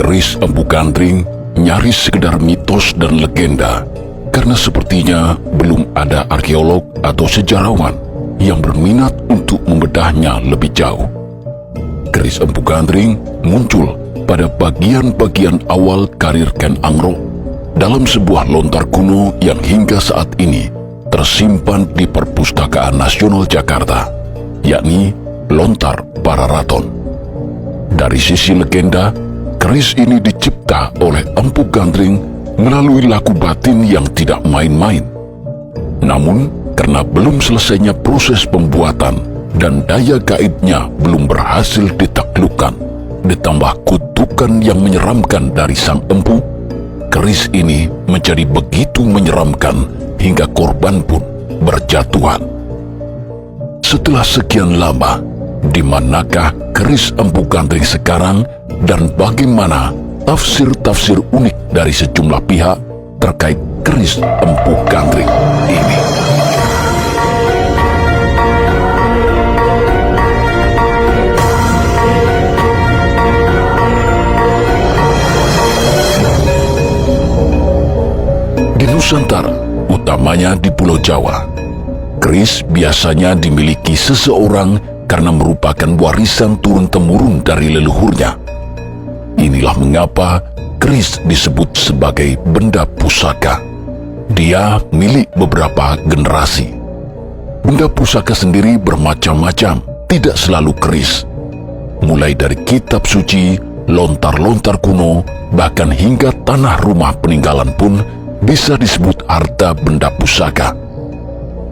Keris Empu Gandring nyaris sekedar mitos dan legenda karena sepertinya belum ada arkeolog atau sejarawan yang berminat untuk membedahnya lebih jauh. Keris Empu Gandring muncul pada bagian-bagian awal karir Ken Angrok dalam sebuah lontar kuno yang hingga saat ini tersimpan di Perpustakaan Nasional Jakarta, yakni Lontar Pararaton. Dari sisi legenda, keris ini dicipta oleh Empu Gandring melalui laku batin yang tidak main-main. Namun, karena belum selesainya proses pembuatan dan daya gaibnya belum berhasil ditaklukkan, ditambah kutukan yang menyeramkan dari sang empu, keris ini menjadi begitu menyeramkan hingga korban pun berjatuhan. Setelah sekian lama, di manakah keris Empu Gandring sekarang dan bagaimana tafsir-tafsir unik dari sejumlah pihak terkait keris Empu Gandring ini? Di Nusantara, utamanya di Pulau Jawa, keris biasanya dimiliki seseorang karena merupakan warisan turun-temurun dari leluhurnya. Inilah mengapa keris disebut sebagai benda pusaka. Dia milik beberapa generasi. Benda pusaka sendiri bermacam-macam, tidak selalu keris. Mulai dari kitab suci, lontar-lontar kuno, bahkan hingga tanah rumah peninggalan pun bisa disebut harta benda pusaka.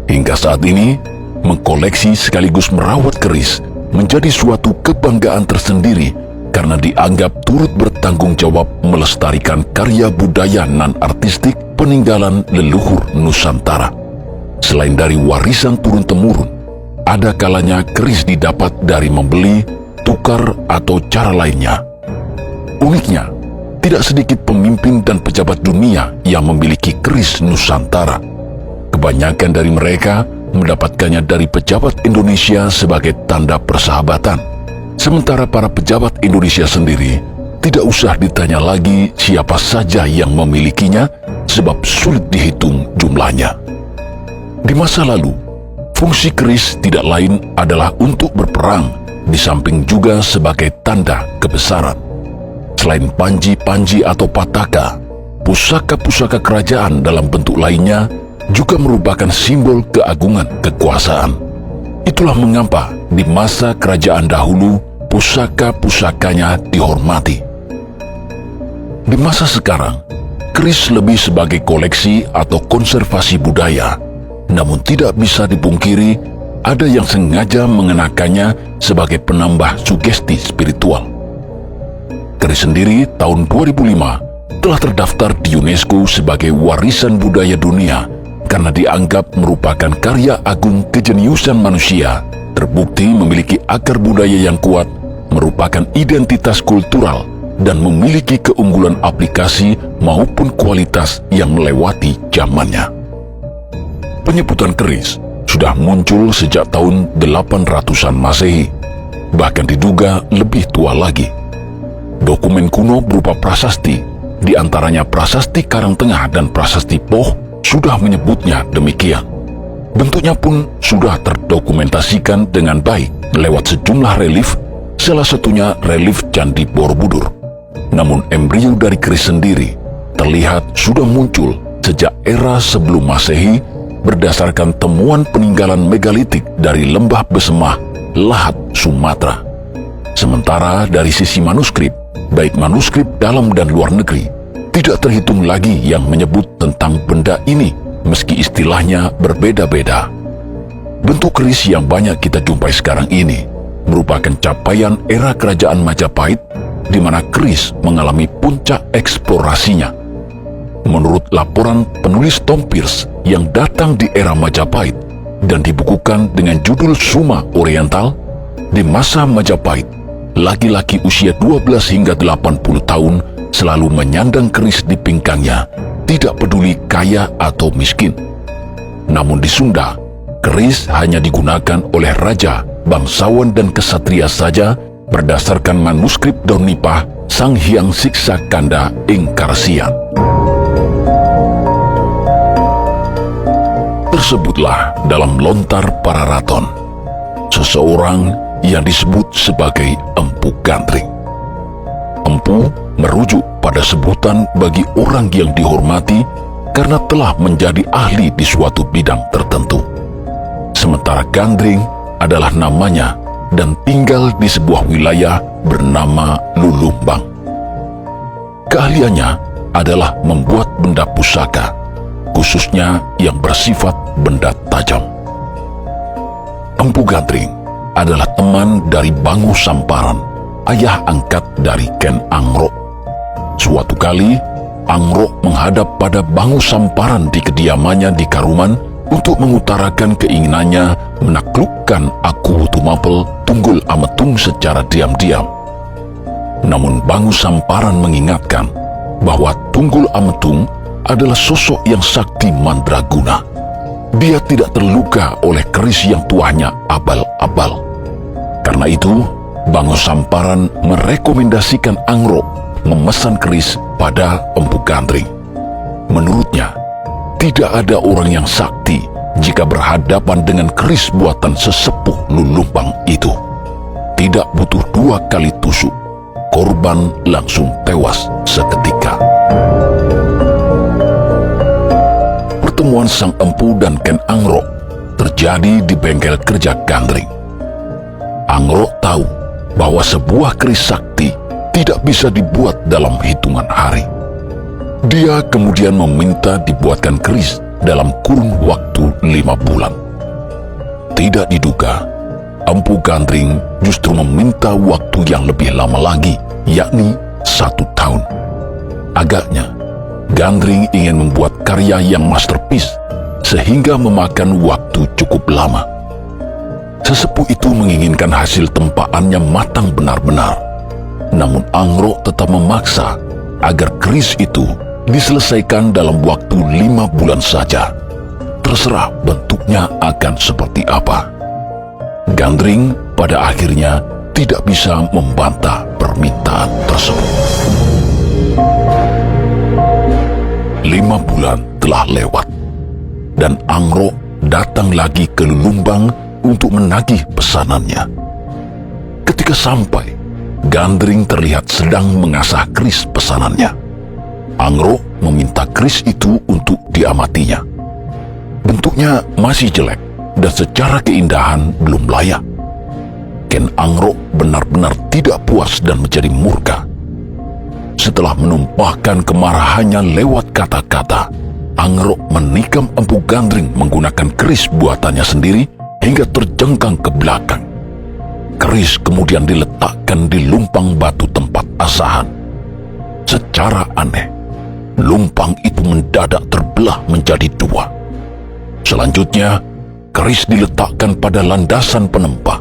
Hingga saat ini, mengkoleksi sekaligus merawat keris menjadi suatu kebanggaan tersendiri karena dianggap turut bertanggung jawab melestarikan karya budaya non-artistik peninggalan leluhur Nusantara. Selain dari warisan turun-temurun, ada kalanya keris didapat dari membeli, tukar, atau cara lainnya. Uniknya, tidak sedikit pemimpin dan pejabat dunia yang memiliki keris Nusantara. Kebanyakan dari mereka mendapatkannya dari pejabat Indonesia sebagai tanda persahabatan. Sementara para pejabat Indonesia sendiri tidak usah ditanya lagi siapa saja yang memilikinya sebab sulit dihitung jumlahnya. Di masa lalu, fungsi keris tidak lain adalah untuk berperang, di samping juga sebagai tanda kebesaran. Selain panji-panji atau pataka, pusaka-pusaka kerajaan dalam bentuk lainnya juga merupakan simbol keagungan kekuasaan. Itulah mengapa di masa kerajaan dahulu pusaka-pusakanya dihormati. Di masa sekarang, keris lebih sebagai koleksi atau konservasi budaya. Namun tidak bisa dipungkiri ada yang sengaja mengenakannya sebagai penambah sugesti spiritual. Keris sendiri tahun 2005 telah terdaftar di UNESCO sebagai warisan budaya dunia karena dianggap merupakan karya agung kejeniusan manusia, terbukti memiliki akar budaya yang kuat, merupakan identitas kultural, dan memiliki keunggulan aplikasi maupun kualitas yang melewati zamannya. Penyebutan keris sudah muncul sejak tahun 800-an Masehi, bahkan diduga lebih tua lagi. Dokumen kuno berupa prasasti, di antaranya Prasasti Karangtengah dan Prasasti Poh, sudah menyebutnya demikian. Bentuknya pun sudah terdokumentasikan dengan baik lewat sejumlah relief, salah satunya relief Candi Borobudur. Namun embrio dari keris sendiri terlihat sudah muncul sejak era sebelum Masehi berdasarkan temuan peninggalan megalitik dari Lembah Besemah, Lahat, Sumatera. Sementara dari sisi manuskrip, baik manuskrip dalam dan luar negeri, tidak terhitung lagi yang menyebut tentang benda ini, meski istilahnya berbeda-beda. Bentuk keris yang banyak kita jumpai sekarang ini merupakan capaian era kerajaan Majapahit, di mana keris mengalami puncak eksplorasinya. Menurut laporan penulis Tom Pierce yang datang di era Majapahit dan dibukukan dengan judul Suma Oriental, di masa Majapahit, laki-laki usia 12 hingga 80 tahun selalu menyandang keris di pingkangnya, tidak peduli kaya atau miskin. Namun di Sunda, keris hanya digunakan oleh raja, bangsawan dan kesatria saja berdasarkan manuskrip Daun Nipah Sang Hyang Siksa Kanda ing Karsian. Tersebutlah dalam lontar Pararaton seseorang yang disebut sebagai Empu Gandring. Empu merujuk pada sebutan bagi orang yang dihormati karena telah menjadi ahli di suatu bidang tertentu. Sementara Gandring adalah namanya dan tinggal di sebuah wilayah bernama Lulumbang. Keahliannya adalah membuat benda pusaka, khususnya yang bersifat benda tajam. Empu Gandring adalah teman dari Bangu Samparan, ayah angkat dari Ken Angrok. Suatu kali, Angrok menghadap pada Bangu Samparan di kediamannya di Karuman untuk mengutarakan keinginannya menaklukkan Aku Tumapel Tunggul Ametung secara diam-diam. Namun Bangu Samparan mengingatkan bahwa Tunggul Ametung adalah sosok yang sakti mandraguna. Dia tidak terluka oleh keris yang tuahnya abal-abal. Karena itu, Bangu Samparan merekomendasikan Angrok memesan keris pada Empu Gandring. Menurutnya, tidak ada orang yang sakti jika berhadapan dengan keris buatan sesepuh Lulumbang itu. Tidak butuh 2 kali tusuk, korban langsung tewas seketika. Pertemuan Sang Empu dan Ken Angrok terjadi di bengkel kerja Gandring. Angrok tahu bahwa sebuah keris sakti tidak bisa dibuat dalam hitungan hari. Dia kemudian meminta dibuatkan keris dalam kurun waktu 5 bulan. Tidak diduga, Empu Gandring justru meminta waktu yang lebih lama lagi, yakni 1 tahun. Agaknya, Gandring ingin membuat karya yang masterpiece sehingga memakan waktu cukup lama. Sesepuh itu menginginkan hasil tempaannya matang benar-benar. Namun Angrok tetap memaksa agar keris itu diselesaikan dalam waktu 5 bulan saja. Terserah bentuknya akan seperti apa. Gandring pada akhirnya tidak bisa membantah permintaan tersebut. 5 bulan telah lewat, dan Angrok datang lagi ke Lulumbang untuk menagih pesanannya. Ketika sampai, Gandring terlihat sedang mengasah keris pesanannya. Angrok meminta keris itu untuk diamatinya. Bentuknya masih jelek dan secara keindahan belum layak. Ken Angrok benar-benar tidak puas dan menjadi murka. Setelah menumpahkan kemarahannya lewat kata-kata, Angrok menikam Empu Gandring menggunakan keris buatannya sendiri hingga terjengkang ke belakang. Keris kemudian diletakkan di lumpang batu tempat asahan. Secara aneh, lumpang itu mendadak terbelah menjadi 2. Selanjutnya, keris diletakkan pada landasan penempa.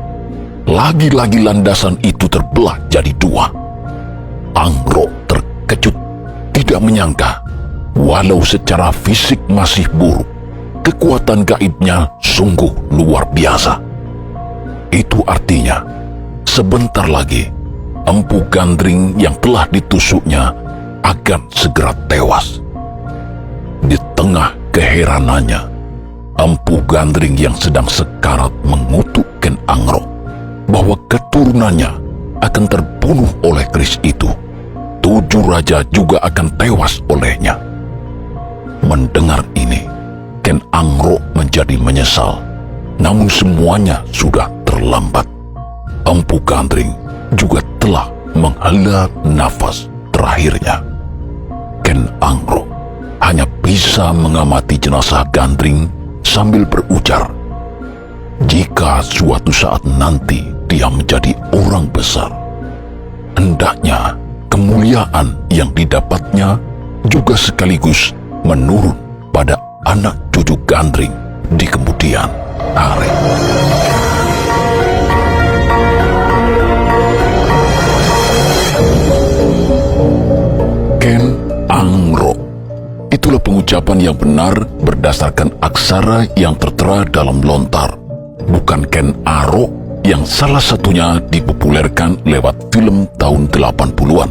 Lagi-lagi landasan itu terbelah jadi 2. Angrok terkejut, tidak menyangka, walau secara fisik masih buruk, kekuatan gaibnya sungguh luar biasa. Itu artinya, sebentar lagi, Empu Gandring yang telah ditusuknya akan segera tewas. Di tengah keheranannya, Empu Gandring yang sedang sekarat mengutuk Ken Angrok bahwa keturunannya akan terbunuh oleh keris itu. 7 raja juga akan tewas olehnya. Mendengar ini, Ken Angrok menjadi menyesal. Namun semuanya sudah terlambat. Empu Gandring juga telah menghela nafas terakhirnya. Ken Angrok hanya bisa mengamati jenazah Gandring sambil berujar, jika suatu saat nanti dia menjadi orang besar, hendaknya kemuliaan yang didapatnya juga sekaligus menurun pada anak cucu Gandring di kemudian hari. Ken Angrok. Itulah pengucapan yang benar berdasarkan aksara yang tertera dalam lontar. Bukan Ken Arok yang salah satunya dipopulerkan lewat film tahun 80-an.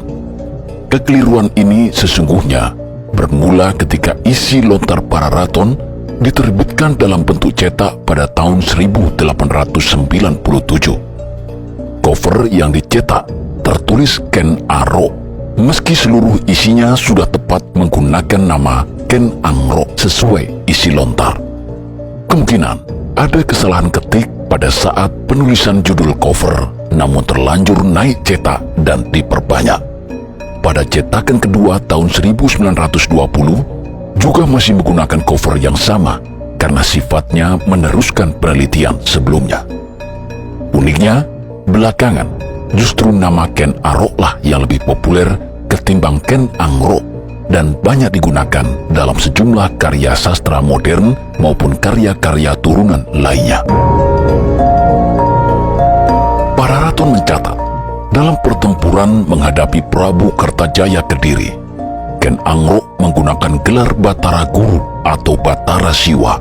Kekeliruan ini sesungguhnya bermula ketika isi lontar Pararaton diterbitkan dalam bentuk cetak pada tahun 1897. Cover yang dicetak tertulis Ken Arok, meski seluruh isinya sudah tepat menggunakan nama Ken Angro sesuai isi lontar. Kemungkinan ada kesalahan ketik pada saat penulisan judul cover, namun terlanjur naik cetak dan diperbanyak. Pada cetakan kedua tahun 1920 juga masih menggunakan cover yang sama karena sifatnya meneruskan penelitian sebelumnya. Uniknya, belakangan justru nama Ken Arok lah yang lebih populer ketimbang Ken Angro dan banyak digunakan dalam sejumlah karya sastra modern maupun karya-karya turunan lainnya. Pararaton mencatat, dalam pertempuran menghadapi Prabu Kertajaya Kediri, Ken Angro menggunakan gelar Batara Guru atau Batara Siwa.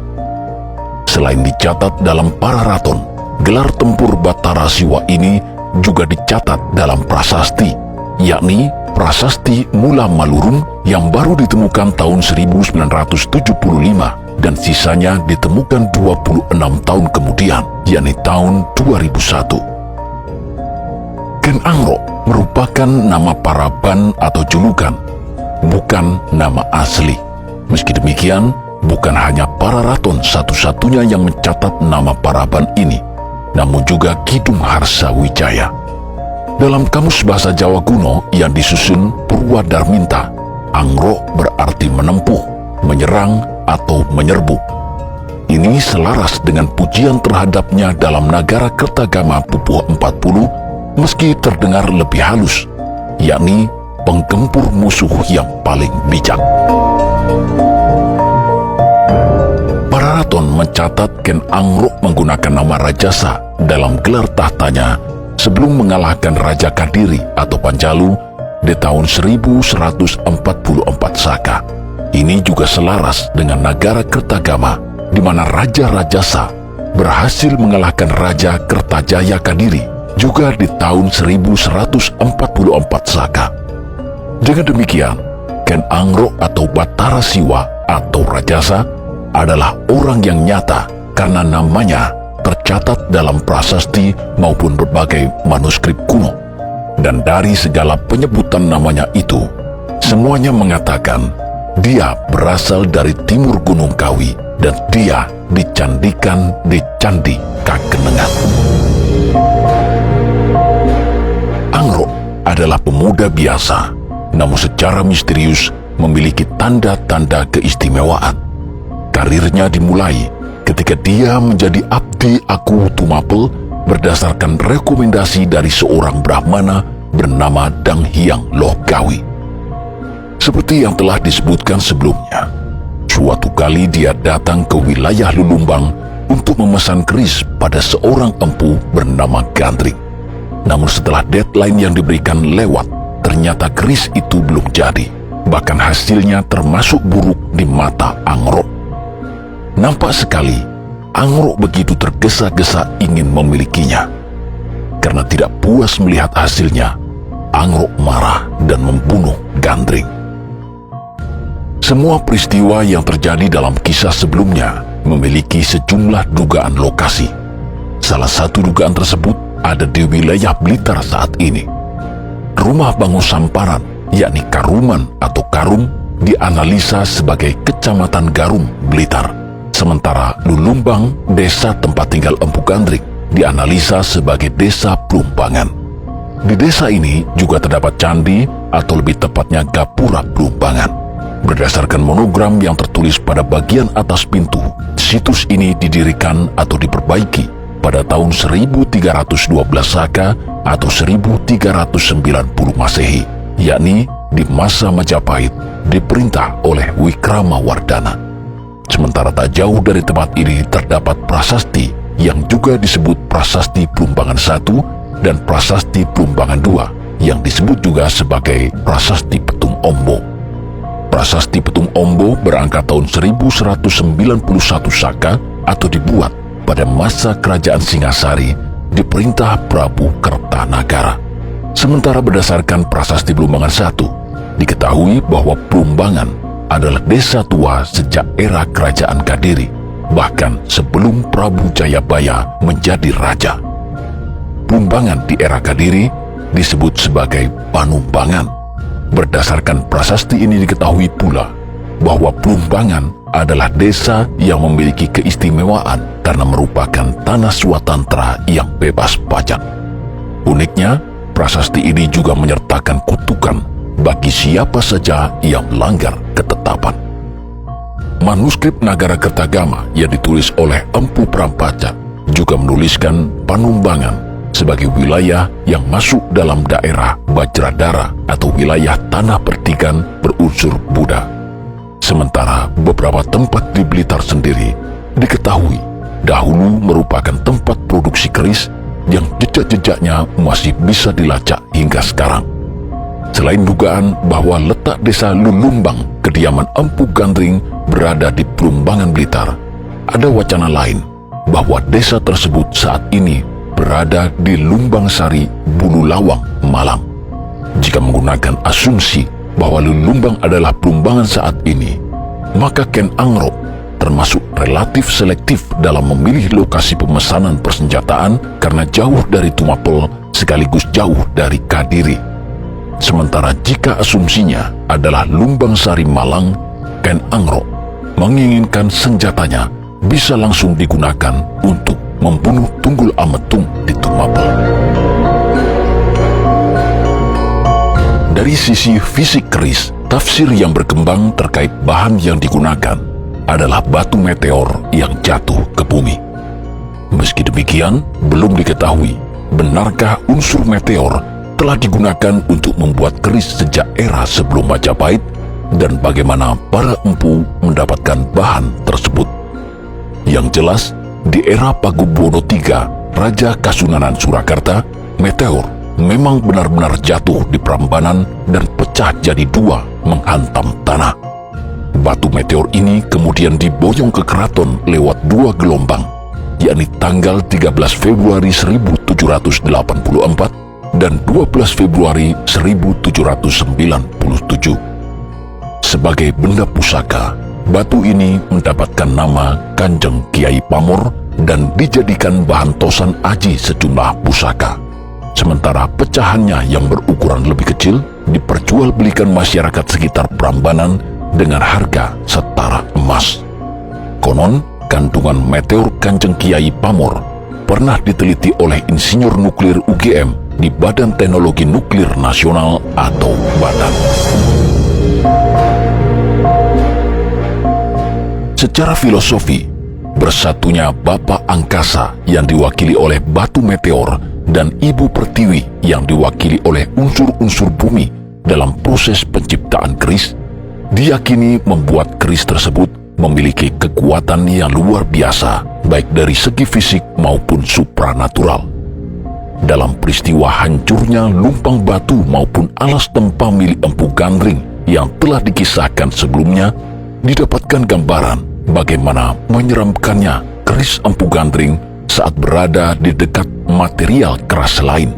Selain dicatat dalam Pararaton, gelar tempur Batara Siwa ini juga dicatat dalam prasasti, yakni Prasasti Mula Malurung yang baru ditemukan tahun 1975 dan sisanya ditemukan 26 tahun kemudian, yakni tahun 2001. Ken Angro merupakan nama paraban atau julukan, bukan nama asli. Meski demikian, bukan hanya Pararaton satu-satunya yang mencatat nama paraban ini, namun juga Kidung Harsawijaya. Dalam Kamus Bahasa Jawa Kuno yang disusun Purwadarminta, Angro berarti menempuh, menyerang, atau menyerbu. Ini selaras dengan pujian terhadapnya dalam Nagara Kertagama Pupuh 40, meski terdengar lebih halus, yakni penggempur musuh yang paling bijak. Pararaton mencatat Ken Angro menggunakan nama Rajasa dalam gelar tahtanya sebelum mengalahkan Raja Kadiri atau Panjalu di tahun 1144 Saka. Ini juga selaras dengan Nagara Kertagama, di mana Raja Rajasa berhasil mengalahkan Raja Kertajaya Kadiri juga di tahun 1144 Saka. Dengan demikian, Ken Angro atau Batara Siwa atau Rajasa adalah orang yang nyata karena namanya tercatat dalam prasasti maupun berbagai manuskrip kuno. Dan dari segala penyebutan namanya itu, semuanya mengatakan dia berasal dari timur Gunung Kawi dan dia dicandikan di Candi Kakenengan. Angro adalah pemuda biasa, namun secara misterius memiliki tanda-tanda keistimewaan. Karirnya dimulai ketika dia menjadi abdi Aku Tumapel berdasarkan rekomendasi dari seorang Brahmana bernama Dang Hyang Loh Gawi. Seperti yang telah disebutkan sebelumnya, suatu kali dia datang ke wilayah Lulumbang untuk memesan keris pada seorang empu bernama Gandring. Namun setelah deadline yang diberikan lewat, ternyata keris itu belum jadi. Bahkan hasilnya termasuk buruk di mata Angro. Nampak sekali, Angro begitu tergesa-gesa ingin memilikinya. Karena tidak puas melihat hasilnya, Angro marah dan membunuh Gandring. Semua peristiwa yang terjadi dalam kisah sebelumnya memiliki sejumlah dugaan lokasi. Salah satu dugaan tersebut ada di wilayah Blitar saat ini. Rumah Bangu Samparan, yakni Karuman atau Karum, dianalisa sebagai Kecamatan Garum, Blitar. Sementara Lulumbang, desa tempat tinggal Empu Gandring, dianalisa sebagai Desa Plumbangan. Di desa ini juga terdapat candi atau lebih tepatnya Gapura Plumbangan. Berdasarkan monogram yang tertulis pada bagian atas pintu, situs ini didirikan atau diperbaiki pada tahun 1312 Saka atau 1390 Masehi, yakni di masa Majapahit diperintah oleh Wikramawardhana. Sementara tak jauh dari tempat ini terdapat prasasti yang juga disebut Prasasti Plumbangan I dan Prasasti Plumbangan II yang disebut juga sebagai Prasasti Petung Ombo. Prasasti Petung Ombo berangkat tahun 1191 Saka atau dibuat pada masa kerajaan Singasari diperintah Prabu Kertanagara. Sementara berdasarkan Prasasti Plumbangan I, Diketahui bahwa Plumbangan adalah desa tua sejak era Kerajaan Kadiri, bahkan sebelum Prabu Jayabaya menjadi raja. Plumbangan di era Kadiri disebut sebagai Panumbangan. Berdasarkan prasasti ini diketahui pula bahwa Plumbangan adalah desa yang memiliki keistimewaan karena merupakan tanah swatantra yang bebas pajak. Uniknya, prasasti ini juga menyertakan kutukan bagi siapa saja yang melanggar ketetapan. Manuskrip Nagara Kertagama yang ditulis oleh Empu Prampaca juga menuliskan Panumbangan sebagai wilayah yang masuk dalam daerah Bajradara atau wilayah tanah pertikan berunsur Buddha. Sementara beberapa tempat di Blitar sendiri diketahui dahulu merupakan tempat produksi keris yang jejak-jejaknya masih bisa dilacak hingga sekarang. Selain dugaan bahwa letak desa Lulumbang, kediaman Empu Gandring, berada di Plumbangan Blitar, ada wacana lain bahwa desa tersebut saat ini berada di Lumbang Sari, Bululawang, Malang. Jika menggunakan asumsi bahwa Lulumbang adalah Plumbangan saat ini, maka Ken Angrok termasuk relatif selektif dalam memilih lokasi pemesanan persenjataan karena jauh dari Tumapel sekaligus jauh dari Kadiri. Sementara jika asumsinya adalah Lumbang Sari, Malang, Ken Angrok menginginkan senjatanya bisa langsung digunakan untuk membunuh Tunggul Ametung di Tumapel. Dari sisi fisik keris, tafsir yang berkembang terkait bahan yang digunakan adalah batu meteor yang jatuh ke bumi. Meski demikian, belum diketahui benarkah unsur meteor telah digunakan untuk membuat keris sejak era sebelum Majapahit dan bagaimana para empu mendapatkan bahan tersebut. Yang jelas, di era Pakubuwono III, Raja Kasunanan Surakarta, meteor memang benar-benar jatuh di Prambanan dan pecah jadi dua menghantam tanah. Batu meteor ini kemudian diboyong ke keraton lewat dua gelombang, yakni tanggal 13 Februari 1784 dan 12 Februari 1797. Sebagai benda pusaka, batu ini mendapatkan nama Kanjeng Kiai Pamor dan dijadikan bahan tosan aji sejumlah pusaka. Sementara pecahannya yang berukuran lebih kecil diperjualbelikan masyarakat sekitar Prambanan dengan harga setara emas. Konon, kandungan meteor Kanjeng Kiai Pamor pernah diteliti oleh insinyur nuklir UGM di Badan Teknologi Nuklir Nasional atau BANN. Secara filosofi, bersatunya Bapa Angkasa yang diwakili oleh batu meteor dan Ibu Pertiwi yang diwakili oleh unsur-unsur bumi dalam proses penciptaan keris diyakini membuat keris tersebut memiliki kekuatan yang luar biasa, baik dari segi fisik maupun supranatural. Dalam peristiwa hancurnya lumpang batu maupun alas tempa milik Empu Gandring yang telah dikisahkan sebelumnya, didapatkan gambaran bagaimana menyeramkannya keris Empu Gandring saat berada di dekat material keras lain.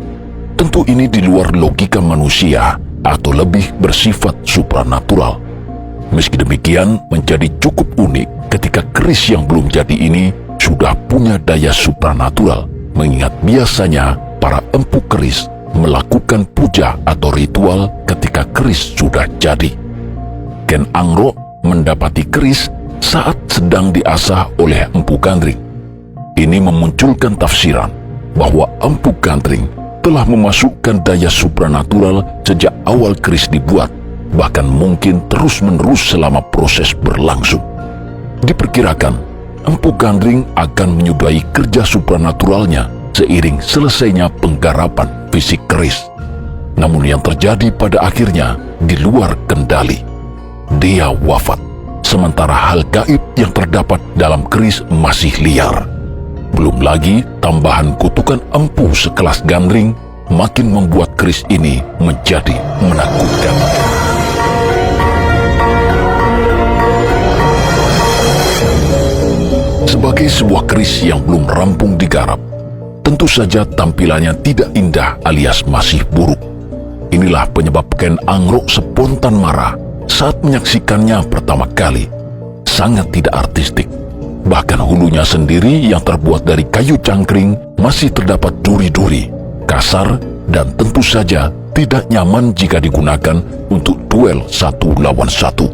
Tentu ini di luar logika manusia atau lebih bersifat supranatural. Meski demikian, menjadi cukup unik ketika keris yang belum jadi ini sudah punya daya supranatural, mengingat biasanya para empu keris melakukan puja atau ritual ketika keris sudah jadi. Ken Angrok mendapati keris saat sedang diasah oleh Empu Gandring. Ini memunculkan tafsiran bahwa Empu Gandring telah memasukkan daya supranatural sejak awal keris dibuat, bahkan mungkin terus-menerus selama proses berlangsung. Diperkirakan, Empu Gandring akan menyudahi kerja supranaturalnya seiring selesainya penggarapan fisik keris. Namun yang terjadi pada akhirnya di luar kendali. Dia wafat, sementara hal gaib yang terdapat dalam keris masih liar. Belum lagi tambahan kutukan empu sekelas Gandring makin membuat keris ini menjadi menakutkan. Sebagai sebuah keris yang belum rampung digarap, tentu saja tampilannya tidak indah alias masih buruk. inilah penyebab Ken Angrok spontan marah saat menyaksikannya pertama kali. Sangat tidak artistik. Bahkan hulunya sendiri yang terbuat dari kayu cangkring masih terdapat duri-duri, kasar, dan tentu saja tidak nyaman jika digunakan untuk duel satu lawan satu.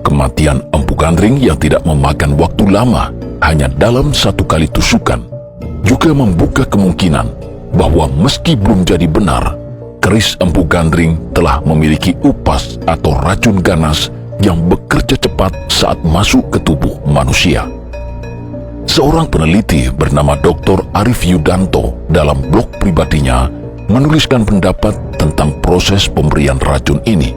Kematian Empu Gandring yang tidak memakan waktu lama, hanya dalam satu kali tusukan, juga membuka kemungkinan bahwa meski belum jadi benar, keris Empu Gandring telah memiliki upas atau racun ganas yang bekerja cepat saat masuk ke tubuh manusia. Seorang peneliti bernama Dr. Arif Yudanto dalam blog pribadinya menuliskan pendapat tentang proses pemberian racun ini.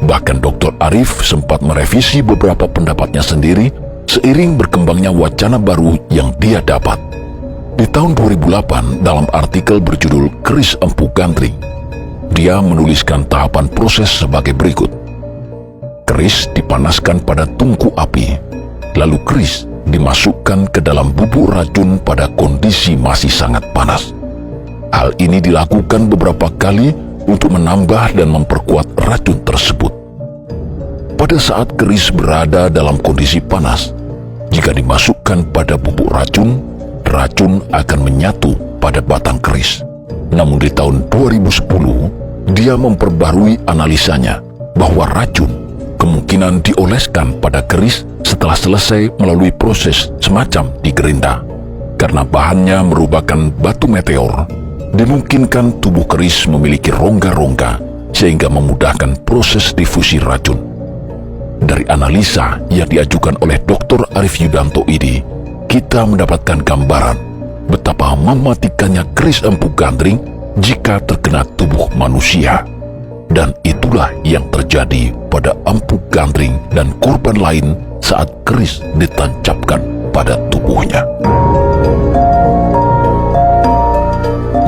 Bahkan Dr. Arif sempat merevisi beberapa pendapatnya sendiri seiring berkembangnya wacana baru yang dia dapat. Di tahun 2008, dalam artikel berjudul Keris Empu Gandring, dia menuliskan tahapan proses sebagai berikut. Keris dipanaskan pada tungku api, lalu keris dimasukkan ke dalam bubuk racun pada kondisi masih sangat panas. Hal ini dilakukan beberapa kali untuk menambah dan memperkuat racun tersebut. Pada saat keris berada dalam kondisi panas, jika dimasukkan pada bubuk racun, racun akan menyatu pada batang keris. Namun di tahun 2010, dia memperbarui analisanya bahwa racun kemungkinan dioleskan pada keris setelah selesai melalui proses semacam digerinda. Karena bahannya merupakan batu meteor, dimungkinkan tubuh keris memiliki rongga-rongga sehingga memudahkan proses difusi racun. Dari analisa yang diajukan oleh Dr. Arif Yudanto ini, kita mendapatkan gambaran betapa mematikannya keris Empu Gandring jika terkena tubuh manusia. Dan itulah yang terjadi pada Empu Gandring dan korban lain saat keris ditancapkan pada tubuhnya.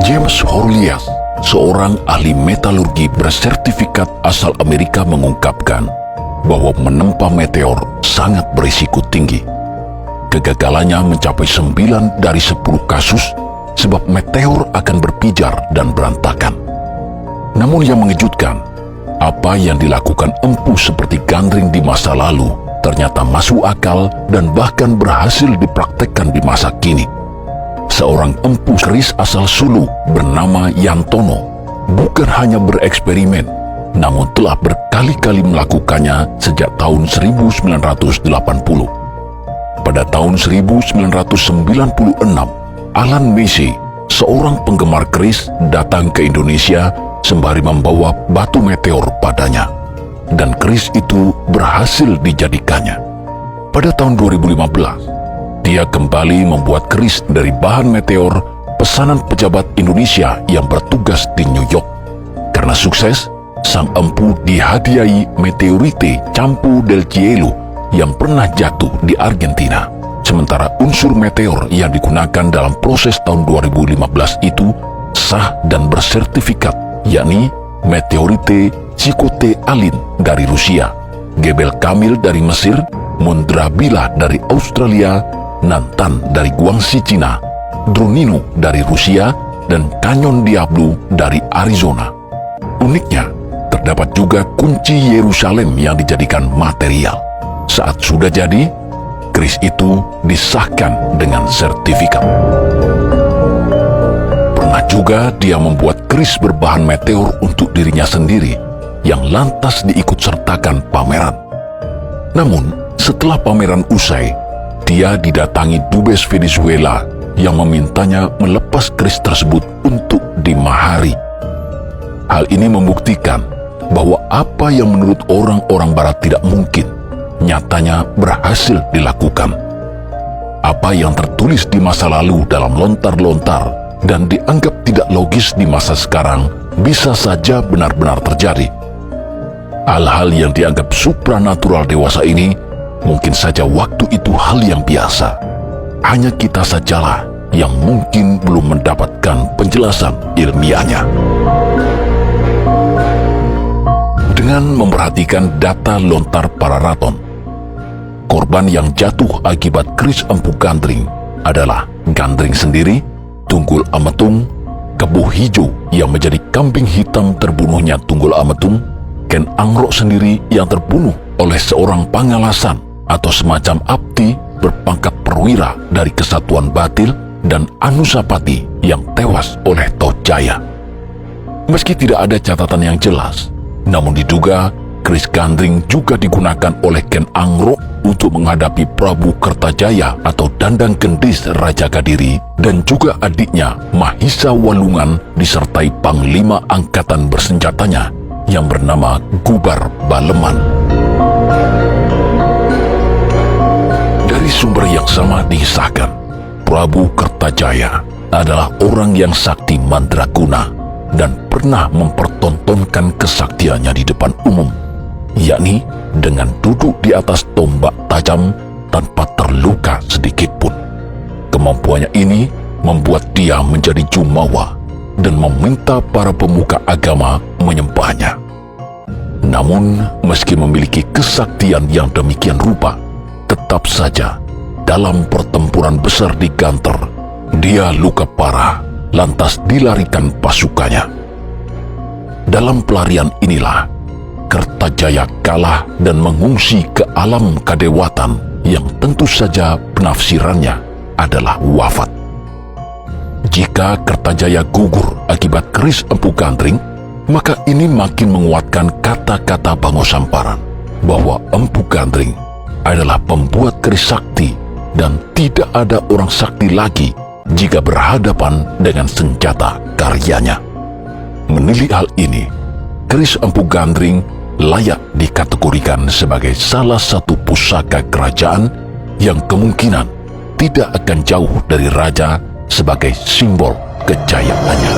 James Horlias, seorang ahli metalurgi bersertifikat asal Amerika, mengungkapkan bahwa menempa meteor sangat berisiko tinggi. Kegagalannya mencapai 9 dari 10 kasus sebab meteor akan berpijar dan berantakan. Namun yang mengejutkan, apa yang dilakukan empu seperti Gandring di masa lalu ternyata masuk akal dan bahkan berhasil dipraktekkan di masa kini. Seorang empu keris asal Sulu bernama Yantono bukan hanya bereksperimen, namun telah berkali-kali melakukannya sejak tahun 1980. Pada tahun 1996, Alan Macy, seorang penggemar keris, datang ke Indonesia sembari membawa batu meteor padanya, dan keris itu berhasil dijadikannya. Pada tahun 2015, dia kembali membuat keris dari bahan meteor pesanan pejabat Indonesia yang bertugas di New York. Karena sukses, sang empu dihadiahi meteorite Campo del Cielo yang pernah jatuh di Argentina. Sementara unsur meteor yang digunakan dalam proses tahun 2015 itu sah dan bersertifikat, yakni meteorite Chicote Alin dari Rusia, Gebel Kamil dari Mesir, Mondrabila dari Australia, Nantan dari Guangxi Cina, Dronino dari Rusia, dan Canyon Diablo dari Arizona. Uniknya, terdapat juga kunci Yerusalem yang dijadikan material. Saat sudah jadi, keris itu disahkan dengan sertifikat. Pernah juga dia membuat keris berbahan meteor untuk dirinya sendiri yang lantas diikut sertakan pameran. Namun, setelah pameran usai, dia didatangi dubes Venezuela yang memintanya melepas keris tersebut untuk dimahari. Hal ini membuktikan bahwa apa yang menurut orang-orang barat tidak mungkin, nyatanya berhasil dilakukan. Apa yang tertulis di masa lalu dalam lontar-lontar dan dianggap tidak logis di masa sekarang bisa saja benar-benar terjadi. Hal-hal yang dianggap supranatural dewasa ini mungkin saja waktu itu hal yang biasa. Hanya kita sajalah yang mungkin belum mendapatkan penjelasan ilmiahnya. Dengan memperhatikan data lontar para raton, korban yang jatuh akibat keris Empu Gandring adalah Gandring sendiri, Tunggul Ametung, Kebu Hijau yang menjadi kambing hitam terbunuhnya Tunggul Ametung, Ken Angrok sendiri yang terbunuh oleh seorang pangalasan atau semacam abdi berpangkat perwira dari Kesatuan Batil, dan Anusapati yang tewas oleh Toh Jaya. Meski tidak ada catatan yang jelas, namun diduga keris gandring juga digunakan oleh Ken Angrok untuk menghadapi Prabu Kertajaya atau Dandang Gendis Raja Kadiri, dan juga adiknya Mahisa Walungan disertai panglima angkatan bersenjatanya yang bernama Gubar Baleman. Dari sumber yang sama dikisahkan, Prabu Kertajaya adalah orang yang sakti mandraguna dan pernah mempertontonkan kesaktiannya di depan umum, yakni dengan duduk di atas tombak tajam tanpa terluka sedikit pun. Kemampuannya ini membuat dia menjadi jumawa dan meminta para pemuka agama menyembahnya. Namun, meski memiliki kesaktian yang demikian rupa, tetap saja dalam pertempuran besar di Ganter, dia luka parah, lantas dilarikan pasukannya. Dalam pelarian inilah, Kertajaya kalah dan mengungsi ke alam kadewatan yang tentu saja penafsirannya adalah wafat. Jika Kertajaya gugur akibat keris Empu Gandring, maka ini makin menguatkan kata-kata Bango Samparan bahwa Empu Gandring adalah pembuat keris sakti dan tidak ada orang sakti lagi jika berhadapan dengan senjata karyanya. Menilik hal ini, keris Empu Gandring layak dikategorikan sebagai salah satu pusaka kerajaan yang kemungkinan tidak akan jauh dari raja sebagai simbol kejayaannya.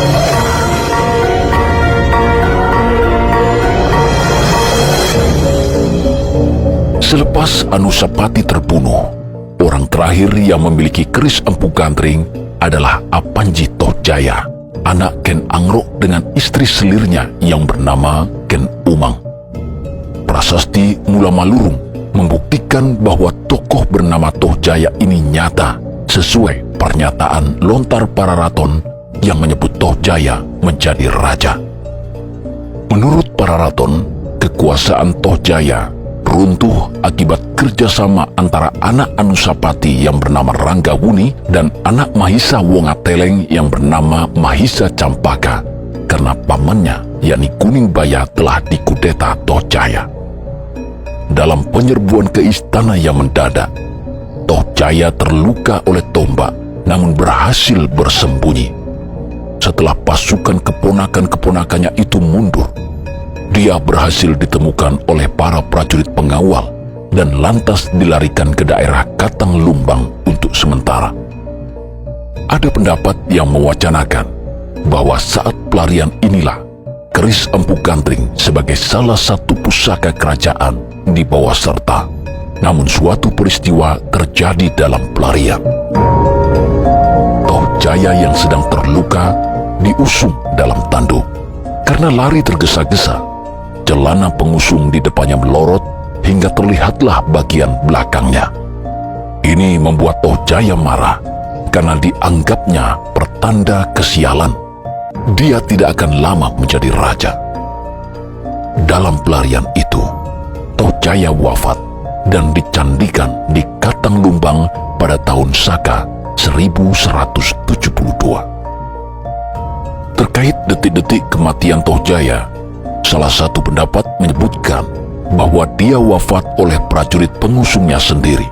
Selepas Anusapati terbunuh, orang terakhir yang memiliki keris Empu Gandring adalah Apanji Toh Jaya, anak Ken Angrok dengan istri selirnya yang bernama Ken Umang. Prasasti Mula Malurung membuktikan bahwa tokoh bernama Toh Jaya ini nyata sesuai pernyataan Lontar Pararaton yang menyebut Toh Jaya menjadi raja. Menurut Pararaton, kekuasaan Toh Jaya runtuh akibat kerjasama antara anak Anusapati yang bernama Ranggawuni dan anak Mahisa Wongateleng yang bernama Mahisa Campaka, karena pamannya, yakni Kuningbaya, telah dikudeta Toh Jaya. Dalam penyerbuan ke istana yang mendadak, Toh Jaya terluka oleh tombak, namun berhasil bersembunyi. Setelah pasukan keponakan-keponakannya itu mundur, dia berhasil ditemukan oleh para prajurit pengawal dan lantas dilarikan ke daerah Katang Lumbang untuk sementara. Ada pendapat yang mewacanakan bahwa saat pelarian inilah keris Empu Gandring sebagai salah satu pusaka kerajaan dibawa serta. Namun suatu peristiwa terjadi dalam pelarian. Toh Jaya yang sedang terluka diusung dalam tanduk. Karena lari tergesa-gesa, celana pengusung di depannya melorot hingga terlihatlah bagian belakangnya. Ini membuat Toh Jaya marah karena dianggapnya pertanda kesialan. Dia tidak akan lama menjadi raja. Dalam pelarian itu, Toh Jaya wafat dan dicandikan di Katang Lumbang pada tahun Saka 1172. Terkait detik-detik kematian Toh Jaya, salah satu pendapat menyebutkan bahwa dia wafat oleh prajurit pengusungnya sendiri.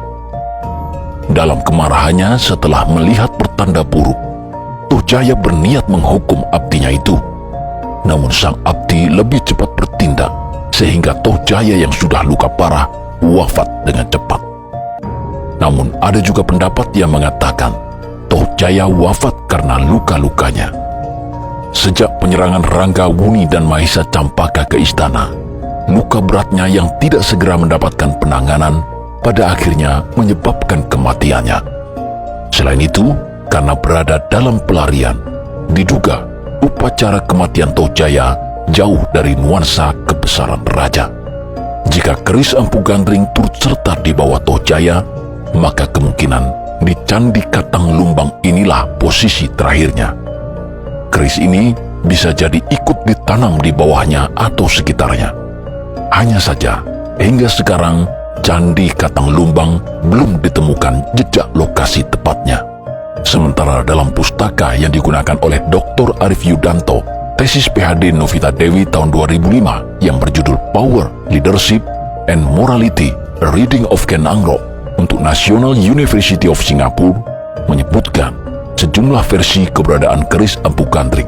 Dalam kemarahannya setelah melihat pertanda buruk, Toh Jaya berniat menghukum abdinya itu. Namun sang abdi lebih cepat bertindak, sehingga Toh Jaya yang sudah luka parah wafat dengan cepat. Namun ada juga pendapat yang mengatakan Toh Jaya wafat karena luka-lukanya. Sejak penyerangan Ranggawuni dan Mahisa Campaka ke istana, luka beratnya yang tidak segera mendapatkan penanganan pada akhirnya menyebabkan kematiannya. Selain itu, karena berada dalam pelarian, diduga upacara kematian Toh Jaya jauh dari nuansa kebesaran raja. Jika keris Empu Gandring turut serta di bawah Toh Jaya, maka kemungkinan di Candi Katang Lumbang inilah posisi terakhirnya. keris ini bisa jadi ikut ditanam di bawahnya atau sekitarnya. Hanya saja, hingga sekarang Candi Katang Lumbang belum ditemukan jejak lokasi tepatnya. Sementara dalam pustaka yang digunakan oleh Dr. Arif Yudanto, tesis PhD Novita Dewi tahun 2005 yang berjudul Power, Leadership, and Morality, A Reading of Ken Angrok untuk National University of Singapore menyebutkan sejumlah versi keberadaan keris Empu Gandring.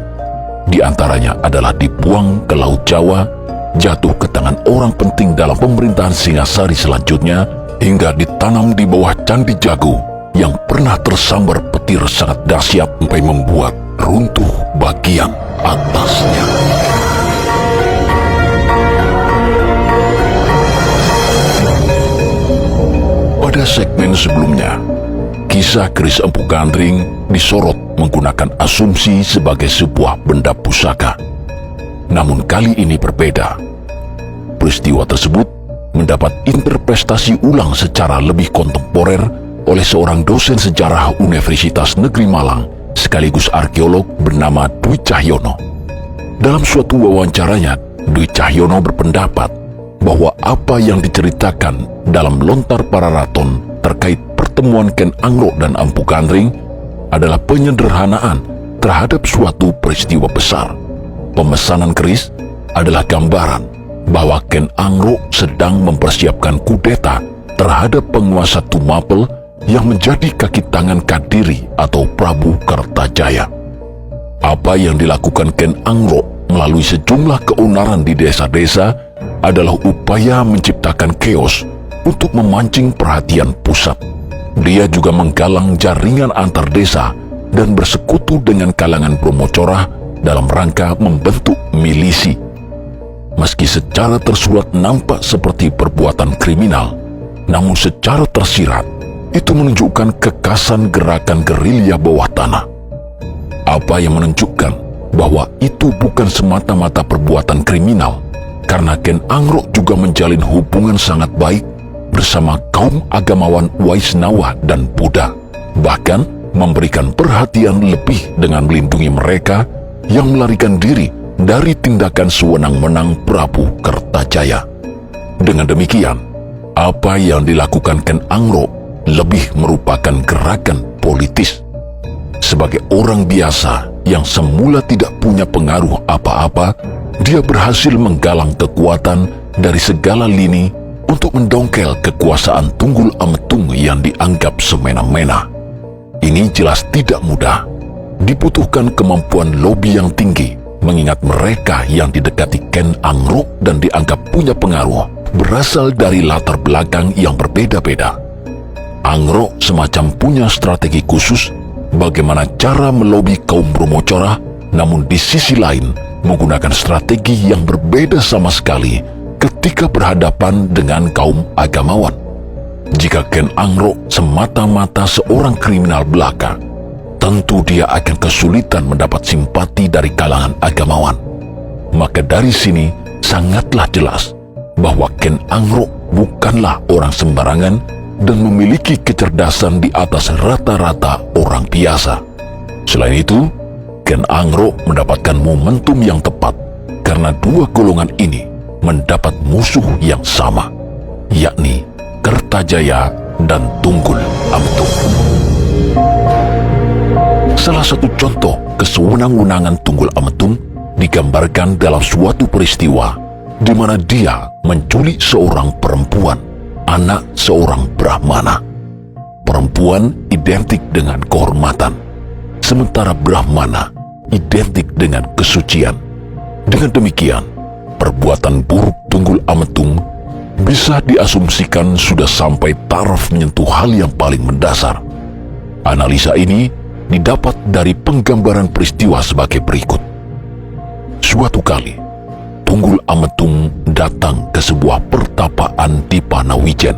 Di antaranya adalah dibuang ke Laut Jawa, jatuh ke tangan orang penting dalam pemerintahan Singasari selanjutnya, hingga ditanam di bawah Candi Jago yang pernah tersambar petir sangat dahsyat sampai membuat runtuh bagian atasnya. Pada segmen sebelumnya, kisah keris Empu Gandring disorot menggunakan asumsi sebagai sebuah benda pusaka. Namun kali ini berbeda. Peristiwa tersebut mendapat interpretasi ulang secara lebih kontemporer oleh seorang dosen sejarah Universitas Negeri Malang sekaligus arkeolog bernama Dwi Cahyono. Dalam suatu wawancaranya, Dwi Cahyono berpendapat bahwa apa yang diceritakan dalam Lontar Pararaton terkait pertemuan Ken Angrok dan Empu Gandring adalah penyederhanaan terhadap suatu peristiwa besar. Pemesanan keris adalah gambaran bahwa Ken Angrok sedang mempersiapkan kudeta terhadap penguasa Tumapel yang menjadi kaki tangan Kadiri atau Prabu Kertajaya. Apa yang dilakukan Ken Angrok melalui sejumlah keonaran di desa-desa adalah upaya menciptakan keos untuk memancing perhatian pusat. Dia juga menggalang jaringan antar desa dan bersekutu dengan kalangan Bromocorah dalam rangka membentuk milisi. Meski secara tersurat nampak seperti perbuatan kriminal, namun secara tersirat itu menunjukkan kekasan gerakan gerilya bawah tanah. Apa yang menunjukkan bahwa itu bukan semata-mata perbuatan kriminal, karena Ken Angrok juga menjalin hubungan sangat baik bersama kaum agamawan Waisnawa dan Buddha, bahkan memberikan perhatian lebih dengan melindungi mereka yang melarikan diri dari tindakan sewenang-wenang Prabu Kertajaya. Dengan demikian, apa yang dilakukan Ken Angrok lebih merupakan gerakan politis. Sebagai orang biasa yang semula tidak punya pengaruh apa-apa, dia berhasil menggalang kekuatan dari segala lini untuk mendongkel kekuasaan Tunggul Ametung yang dianggap semena-mena. Ini jelas tidak mudah. Dibutuhkan kemampuan lobi yang tinggi, mengingat mereka yang didekati Ken Angrok dan dianggap punya pengaruh berasal dari latar belakang yang berbeda-beda. Angrok semacam punya strategi khusus bagaimana cara melobi kaum Bromocorah, namun di sisi lain menggunakan strategi yang berbeda sama sekali ketika berhadapan dengan kaum agamawan. Jika Ken Angrok semata-mata seorang kriminal belaka, tentu dia akan kesulitan mendapat simpati dari kalangan agamawan. Maka dari sini sangatlah jelas bahwa Ken Angrok bukanlah orang sembarangan dan memiliki kecerdasan di atas rata-rata orang biasa. Selain itu, Ken Angrok mendapatkan momentum yang tepat karena dua golongan ini mendapat musuh yang sama, yakni Kertajaya dan Tunggul Ametung. Salah satu contoh kesewenang-wenangan Tunggul Ametung digambarkan dalam suatu peristiwa di mana dia menculik seorang perempuan, anak seorang Brahmana. Perempuan identik dengan kehormatan, sementara Brahmana identik dengan kesucian. Dengan demikian, perbuatan buruk Tunggul Ametung bisa diasumsikan sudah sampai taraf menyentuh hal yang paling mendasar. Analisa ini didapat dari penggambaran peristiwa sebagai berikut. Suatu kali, Tunggul Ametung datang ke sebuah pertapaan di Panawijen.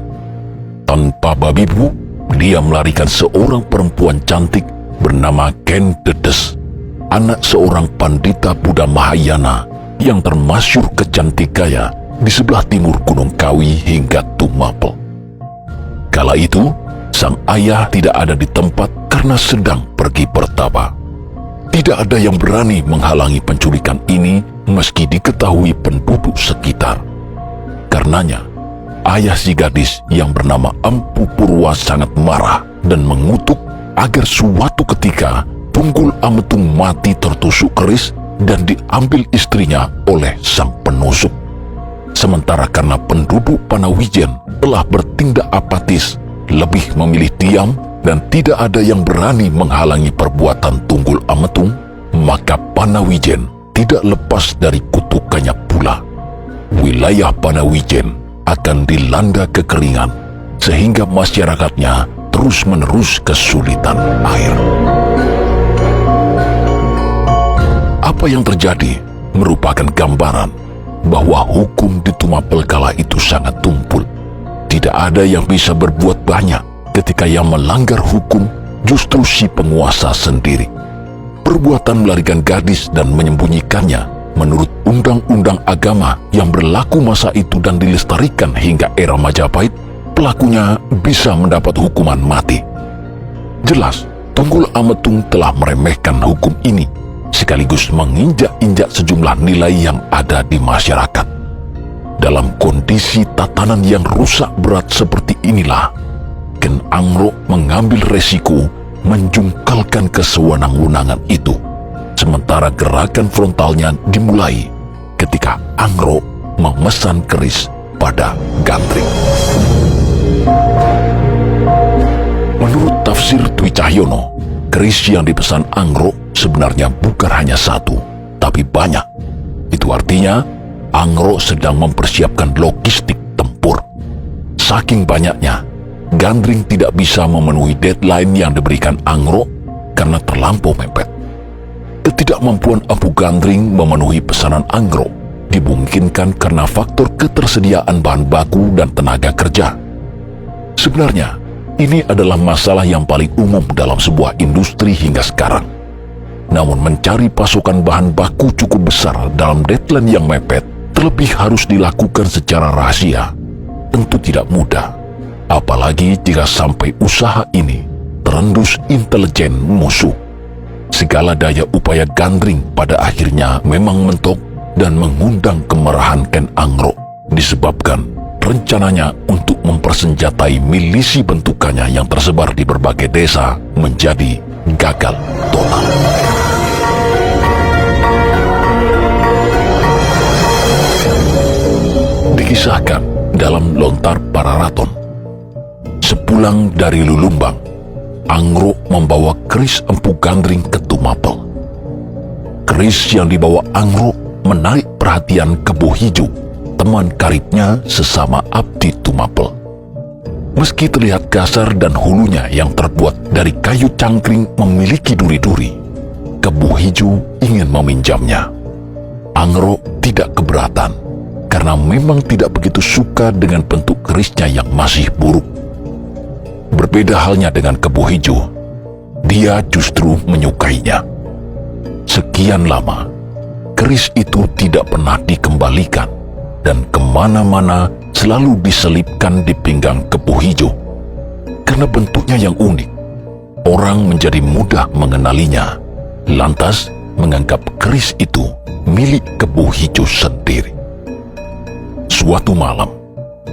Tanpa babi bu, dia melarikan seorang perempuan cantik bernama Ken Dedes, anak seorang pandita Buddha Mahayana yang termasyhur kecantikannya di sebelah timur Gunung Kawi hingga Tumapel. Kala itu, sang ayah tidak ada di tempat karena sedang pergi bertapa. Tidak ada yang berani menghalangi penculikan ini meski diketahui penduduk sekitar. Karenanya, ayah si gadis yang bernama Empu Purwa sangat marah dan mengutuk agar suatu ketika Tunggul Ametung mati tertusuk keris dan diambil istrinya oleh sang penusuk. Sementara karena penduduk Panawijen telah bertindak apatis, lebih memilih diam dan tidak ada yang berani menghalangi perbuatan Tunggul Ametung, maka Panawijen tidak lepas dari kutukannya pula. Wilayah Panawijen akan dilanda kekeringan, sehingga masyarakatnya terus-menerus kesulitan air. Apa yang terjadi merupakan gambaran bahwa hukum di Tumapel kala itu sangat tumpul. Tidak ada yang bisa berbuat banyak ketika yang melanggar hukum justru si penguasa sendiri. Perbuatan melarikan gadis dan menyembunyikannya menurut undang-undang agama yang berlaku masa itu dan dilestarikan hingga era Majapahit, pelakunya bisa mendapat hukuman mati. Jelas, Tunggul Ametung telah meremehkan hukum ini sekaligus menginjak-injak sejumlah nilai yang ada di masyarakat. Dalam kondisi tatanan yang rusak berat seperti inilah, Ken Angrok mengambil resiko menjungkalkan kesewenang-wenangan itu, sementara gerakan frontalnya dimulai ketika Angrok memesan keris pada Gandring. Menurut tafsir Dwi Cahyono, keris yang dipesan Angrok sebenarnya bukan hanya satu, tapi banyak. Itu artinya Angrok sedang mempersiapkan logistik tempur. Saking banyaknya, Gandring tidak bisa memenuhi deadline yang diberikan Angrok karena terlampau mepet. Ketidakmampuan Empu Gandring memenuhi pesanan Angrok dimungkinkan karena faktor ketersediaan bahan baku dan tenaga kerja. Sebenarnya, ini adalah masalah yang paling umum dalam sebuah industri hingga sekarang. Namun mencari pasokan bahan baku cukup besar dalam deadline yang mepet, terlebih harus dilakukan secara rahasia, tentu tidak mudah. Apalagi jika sampai usaha ini terendus intelijen musuh. Segala daya upaya Gandring pada akhirnya memang mentok dan mengundang kemarahan Ken Angrok disebabkan rencananya untuk mempersenjatai milisi bentukannya yang tersebar di berbagai desa menjadi gagal total. Dikisahkan dalam Lontar Pararaton, sepulang dari Lulumbang, Angrok membawa keris Empu Gandring ke Tumapel. Keris yang dibawa Angrok menarik perhatian Kebo Hijau, teman karibnya sesama abdi Tumapel. Meski terlihat kasar dan hulunya yang terbuat dari kayu cangkring memiliki duri-duri, Kebo Hijau ingin meminjamnya. Angrok tidak keberatan, karena memang tidak begitu suka dengan bentuk kerisnya yang masih buruk. Berbeda halnya dengan Kebo Hijau, dia justru menyukainya. Sekian lama, keris itu tidak pernah dikembalikan, dan kemana-mana selalu diselipkan di pinggang Kebo Hijau. Karena bentuknya yang unik, orang menjadi mudah mengenalinya, lantas menganggap keris itu milik Kebo Hijau sendiri. Suatu malam,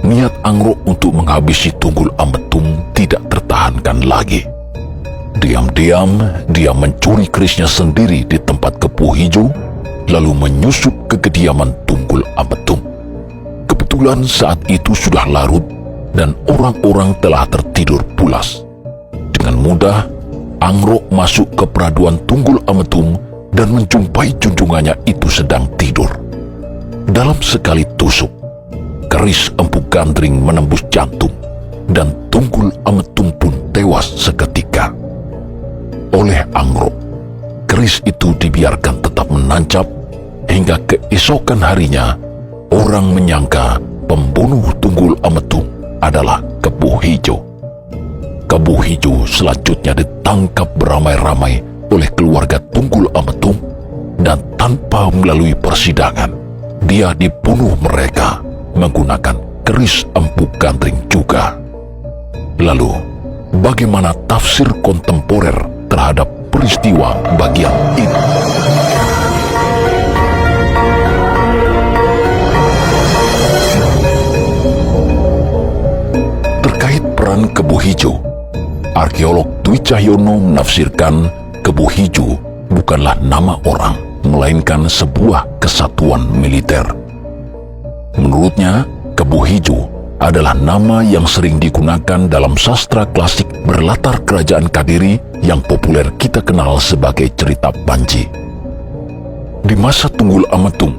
niat Angrok untuk menghabisi Tunggul Ametung tidak tertahankan lagi. Diam-diam dia mencuri kerisnya sendiri di tempat Kebo Hijau, lalu menyusup ke kediaman Tunggul Ametung. Kebetulan saat itu sudah larut dan orang-orang telah tertidur pulas. Dengan mudah, Angrok masuk ke peraduan Tunggul Ametung dan menjumpai junjungannya itu sedang tidur. Dalam sekali tusuk, keris Empu Gandring menembus jantung dan Tunggul Ametung pun tewas seketika. Oleh Angrok, keris itu dibiarkan tetap menancap hingga keesokan harinya orang menyangka pembunuh Tunggul Ametung adalah Kebo Hijau. Kebo Hijau selanjutnya ditangkap beramai-ramai oleh keluarga Tunggul Ametung dan tanpa melalui persidangan, dia dibunuh mereka menggunakan keris Empu Gandring juga. Lalu, bagaimana tafsir kontemporer terhadap peristiwa bagian ini? Kebo Hijau. Arkeolog Dwi Cahyono menafsirkan Kebo Hijau bukanlah nama orang, melainkan sebuah kesatuan militer. Menurutnya, Kebo Hijau adalah nama yang sering digunakan dalam sastra klasik berlatar kerajaan Kadiri yang populer kita kenal sebagai cerita Panji. Di masa Tunggul Ametung,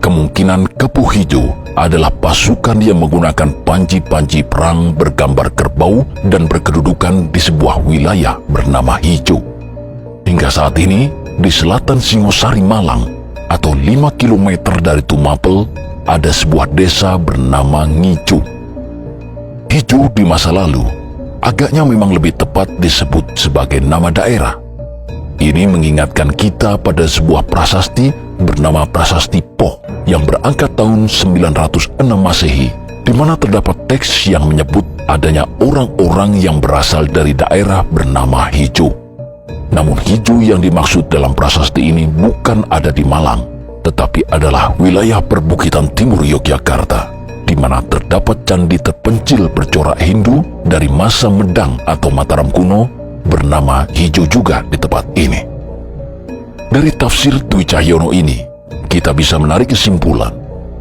kemungkinan Kebo Hijau adalah pasukan yang menggunakan panji-panji perang bergambar kerbau dan berkedudukan di sebuah wilayah bernama Hijau. Hingga saat ini, di selatan Singosari Malang, atau 5 km dari Tumapel, ada sebuah desa bernama Ngicu. Hijau di masa lalu agaknya memang lebih tepat disebut sebagai nama daerah. Ini mengingatkan kita pada sebuah prasasti bernama Prasasti Poh yang berangkat tahun 906 Masehi, di mana terdapat teks yang menyebut adanya orang-orang yang berasal dari daerah bernama Hijau. Namun Hijau yang dimaksud dalam prasasti ini bukan ada di Malang, tetapi adalah wilayah perbukitan timur Yogyakarta, di mana terdapat candi terpencil bercorak Hindu dari masa Medang atau Mataram kuno bernama Hijau juga di tempat ini. Dari tafsir Dwi Cahyono ini, kita bisa menarik kesimpulan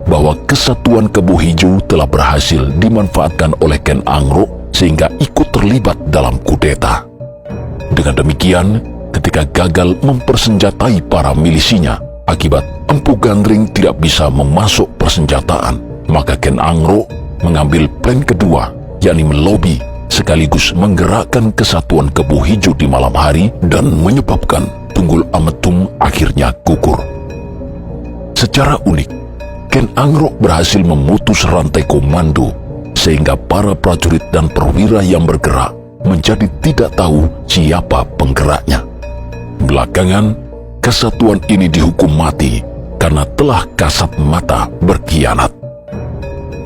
bahwa kesatuan Kebo Hijau telah berhasil dimanfaatkan oleh Ken Angrok sehingga ikut terlibat dalam kudeta. Dengan demikian, ketika gagal mempersenjatai para milisinya akibat Empu Gandring tidak bisa memasuk persenjataan, maka Ken Angrok mengambil plan kedua, yakni melobi sekaligus menggerakkan kesatuan Kebo Hijau di malam hari dan menyebabkan Tunggul Ametung akhirnya gugur. Secara unik, Ken Angrok berhasil memutus rantai komando sehingga para prajurit dan perwira yang bergerak menjadi tidak tahu siapa penggeraknya. Belakangan, kesatuan ini dihukum mati karena telah kasat mata berkhianat.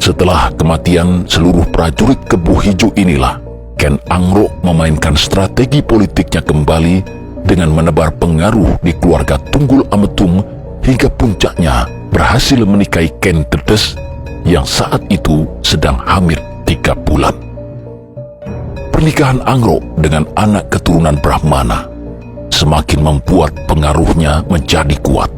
Setelah kematian seluruh prajurit Kebo Hijau inilah, Ken Angrok memainkan strategi politiknya kembali dengan menebar pengaruh di keluarga Tunggul Ametung hingga puncaknya berhasil menikahi Ken Dedes yang saat itu sedang hamil 3 bulan. Pernikahan Angrok dengan anak keturunan Brahmana semakin membuat pengaruhnya menjadi kuat.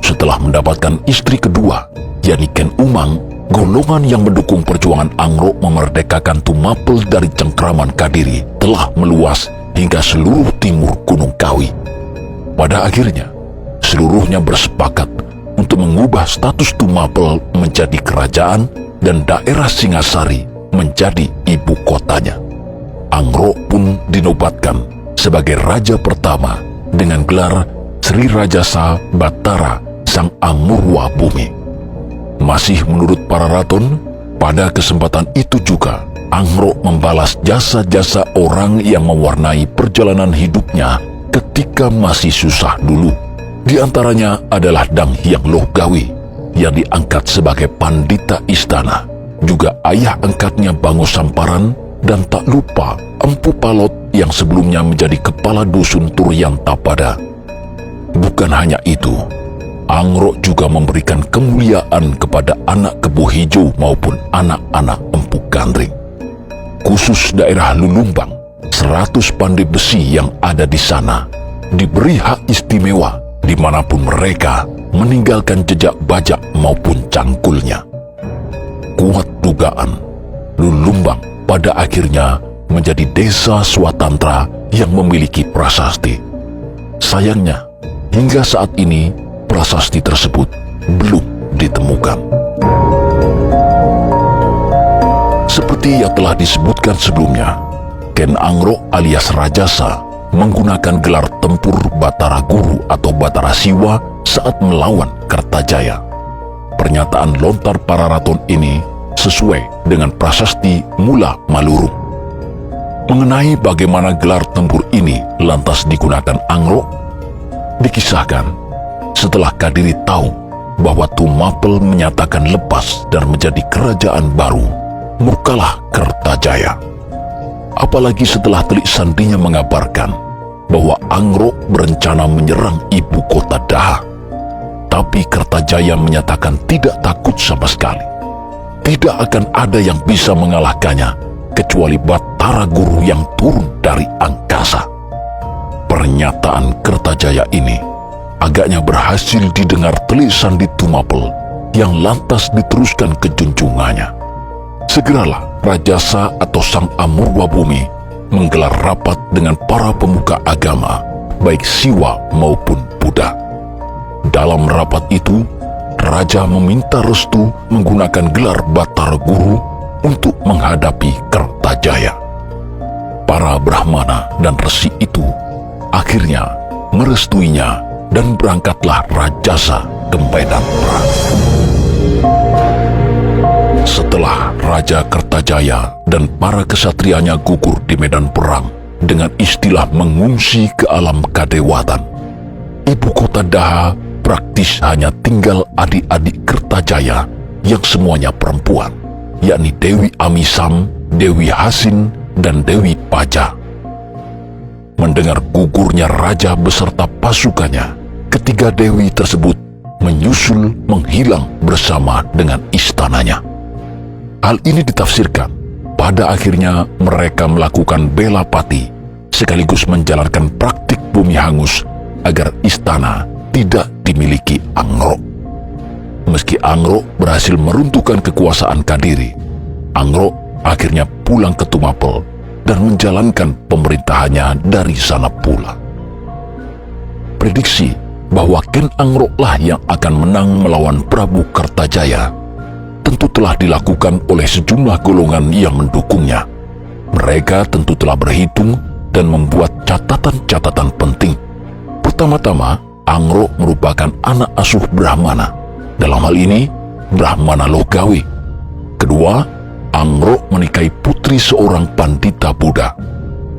Setelah mendapatkan istri kedua, yakni Ken Umang, golongan yang mendukung perjuangan Angrok memerdekakan Tumapel dari cengkraman Kadiri telah meluas hingga seluruh timur Gunung Kawi. Pada akhirnya, seluruhnya bersepakat untuk mengubah status Tumapel menjadi kerajaan dan daerah Singasari menjadi ibu kotanya. Angrok pun dinobatkan sebagai raja pertama dengan gelar Sri Rajasa Batara Sang Amurwa Bumi. Masih menurut para raton, pada kesempatan itu juga Angrok membalas jasa-jasa orang yang mewarnai perjalanan hidupnya ketika masih susah dulu. Di antaranya adalah Dang Hyang Lohgawi yang diangkat sebagai pandita istana, juga ayah angkatnya Bango Samparan, dan tak lupa Empu Palot yang sebelumnya menjadi kepala dusun Turyan Tapada. Bukan hanya itu, Angrok juga memberikan kemuliaan kepada anak Kebo Hijau maupun anak-anak Empu Gandring. Khusus daerah Lulumbang, 100 pandai besi yang ada di sana diberi hak istimewa dimanapun mereka meninggalkan jejak bajak maupun cangkulnya. Kuat dugaan, Lulumbang pada akhirnya menjadi desa swatantra yang memiliki prasasti. Sayangnya, hingga saat ini prasasti tersebut belum ditemukan. Seperti yang telah disebutkan sebelumnya, Ken Angrok alias Rajasa menggunakan gelar tempur Batara Guru atau Batara Siwa saat melawan Kertajaya. Pernyataan lontar para raton ini sesuai dengan prasasti Mula Malurung. Mengenai bagaimana gelar tempur ini lantas digunakan Angrok, dikisahkan setelah Kadiri tahu bahwa Tumapel menyatakan lepas dan menjadi kerajaan baru, murkalah Kertajaya. Apalagi setelah telik sandinya mengabarkan bahwa Angrok berencana menyerang ibu kota Daha. Tapi Kertajaya menyatakan tidak takut sama sekali. Tidak akan ada yang bisa mengalahkannya kecuali Batara Guru yang turun dari angkasa. Pernyataan Kertajaya ini agaknya berhasil didengar Tli Sandi Tumapel yang lantas diteruskan ke junjungannya. Segeralah Rajasa atau Sang Amurwa Bumi menggelar rapat dengan para pemuka agama, baik Siwa maupun Buddha. Dalam rapat itu, Raja meminta restu menggunakan gelar Batara Guru untuk menghadapi Kertajaya. Para Brahmana dan Resi itu akhirnya merestuinya dan berangkatlah Rajasa ke medan perang. Setelah Raja Kertajaya dan para kesatrianya gugur di medan perang dengan istilah mengungsi ke alam kadewatan, ibu kota Daha praktis hanya tinggal adik-adik Kertajaya yang semuanya perempuan, yakni Dewi Amisam, Dewi Hasin, dan Dewi Paja. Mendengar gugurnya raja beserta pasukannya, ketiga dewi tersebut menyusul menghilang bersama dengan istananya. Hal ini ditafsirkan pada akhirnya mereka melakukan bela pati sekaligus menjalankan praktik bumi hangus agar istana tidak dimiliki Angrok. Meski Angrok berhasil meruntuhkan kekuasaan Kadiri, Angrok akhirnya pulang ke Tumapel dan menjalankan pemerintahannya dari sana pula. Prediksi bahwa Ken Angroklah yang akan menang melawan Prabu Kertajaya tentu telah dilakukan oleh sejumlah golongan yang mendukungnya. Mereka tentu telah berhitung dan membuat catatan-catatan penting. Pertama-tama, Angrok merupakan anak asuh Brahmana, dalam hal ini Brahmana Logawi. Kedua, Angrok menikahi putri seorang pandita Buddha.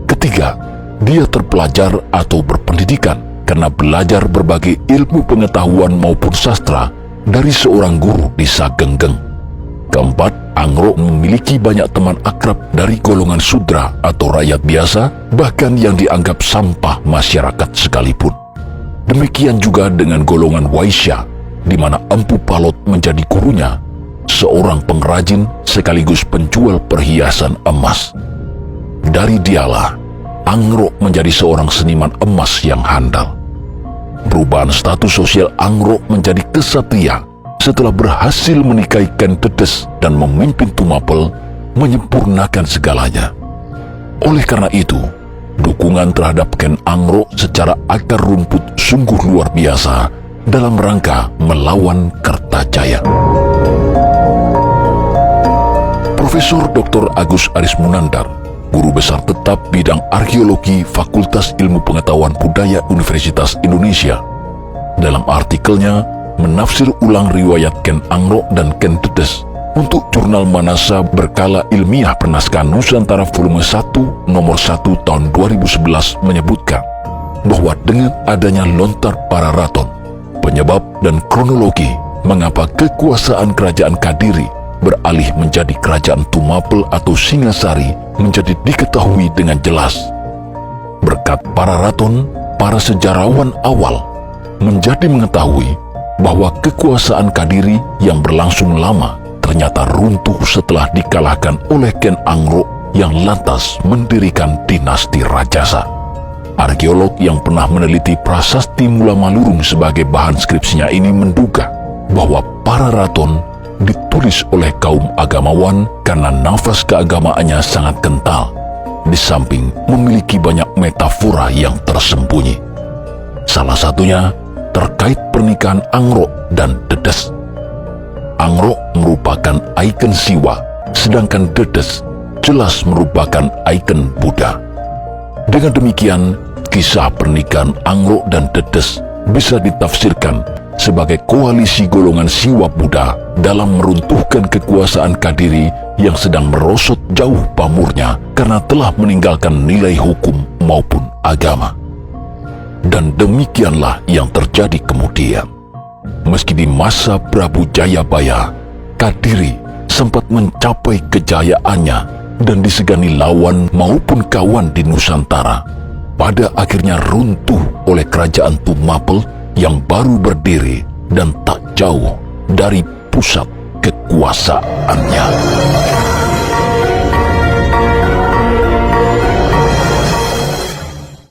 Ketiga, dia terpelajar atau berpendidikan karena belajar berbagai ilmu pengetahuan maupun sastra dari seorang guru di Sagenggeng. Keempat, Angrok memiliki banyak teman akrab dari golongan Sudra atau rakyat biasa, bahkan yang dianggap sampah masyarakat sekalipun. Demikian juga dengan golongan Waisya, di mana Empu Palot menjadi gurunya, seorang pengrajin sekaligus penjual perhiasan emas. Dari dialah, Angrok menjadi seorang seniman emas yang handal. Perubahan status sosial Angrok menjadi kesatria setelah berhasil menikahi Ken Dedes dan memimpin Tumapel menyempurnakan segalanya. Oleh karena itu, dukungan terhadap Ken Angrok secara akar rumput sungguh luar biasa dalam rangka melawan Kertajaya. Profesor Dr. Agus Aris Munandar, guru besar tetap bidang arkeologi Fakultas Ilmu Pengetahuan Budaya Universitas Indonesia, dalam artikelnya menafsir ulang riwayat Ken Angrok dan Ken Dedes untuk jurnal Manasa Berkala Ilmiah Penaskahan Nusantara volume 1 nomor 1 tahun 2011 menyebutkan bahwa dengan adanya lontar para raton, penyebab dan kronologi mengapa kekuasaan kerajaan Kadiri beralih menjadi kerajaan Tumapel atau Singasari menjadi diketahui dengan jelas. Berkat para raton, para sejarawan awal menjadi mengetahui bahwa kekuasaan Kadiri yang berlangsung lama ternyata runtuh setelah dikalahkan oleh Ken Angrok yang lantas mendirikan dinasti Rajasa. Arkeolog yang pernah meneliti prasasti Mula Malurung sebagai bahan skripsinya ini menduga bahwa para raton ditulis oleh kaum agamawan karena nafas keagamaannya sangat kental, di samping memiliki banyak metafora yang tersembunyi. Salah satunya terkait pernikahan Angrok dan Dedes. Angrok merupakan ikon Siwa, sedangkan Dedes jelas merupakan ikon Buddha. Dengan demikian, kisah pernikahan Angrok dan Dedes bisa ditafsirkan sebagai koalisi golongan Siwa Buddha dalam meruntuhkan kekuasaan Kadiri yang sedang merosot jauh pamurnya karena telah meninggalkan nilai hukum maupun agama. Dan demikianlah yang terjadi kemudian. Meski di masa Prabu Jayabaya, Kadiri sempat mencapai kejayaannya dan disegani lawan maupun kawan di Nusantara, pada akhirnya runtuh oleh kerajaan Tumapel yang baru berdiri dan tak jauh dari pusat kekuasaannya.